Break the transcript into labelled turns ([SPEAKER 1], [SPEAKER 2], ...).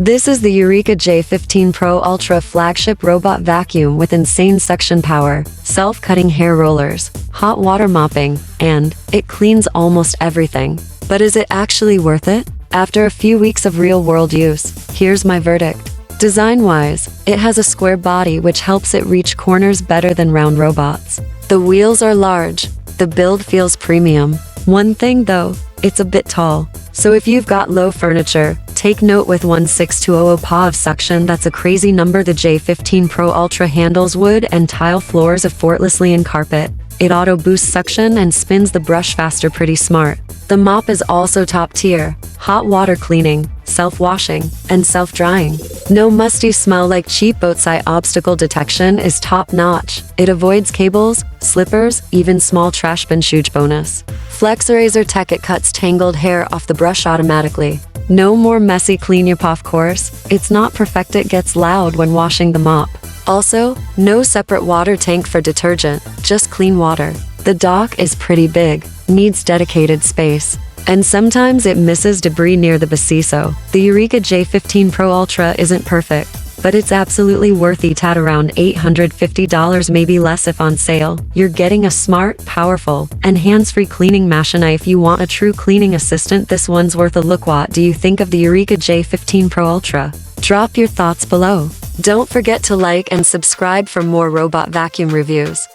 [SPEAKER 1] This is the Eureka J15 Pro Ultra flagship robot vacuum with insane suction power, self-cutting hair rollers, hot water mopping, and it cleans almost everything. But is it actually worth it? After a few weeks of real-world use, here's my verdict. Design-wise, it has a square body which helps it reach corners better than round robots. The wheels are large. The build feels premium. One thing though, it's a bit tall. So if you've got low furniture, take note with 16200 PA of suction. That's a crazy number. The J15 Pro Ultra handles wood and tile floors effortlessly in carpet. It auto boosts suction and spins the brush faster. Pretty smart. The mop is also top tier. Hot water cleaning, self-washing, and self-drying. No musty smell like cheap boatside. Obstacle detection is top-notch. It avoids cables, slippers, even small trash bin. Huge bonus. Flex Razor Tech. It cuts tangled hair off the brush automatically. No more messy cleanup. Of course, it's not perfect. It gets loud when washing the mop. Also, no separate water tank for detergent, just clean water. The dock is pretty big, needs dedicated space, and sometimes it misses debris near the basiso. The Eureka J15 Pro Ultra isn't perfect, but it's absolutely worth it at around $850, maybe less if on sale. You're getting a smart, powerful, and hands-free cleaning machine. If you want a true cleaning assistant, this one's worth a look. What do you think of the Eureka J15 Pro Ultra? Drop your thoughts below. Don't forget to like and subscribe for more robot vacuum reviews.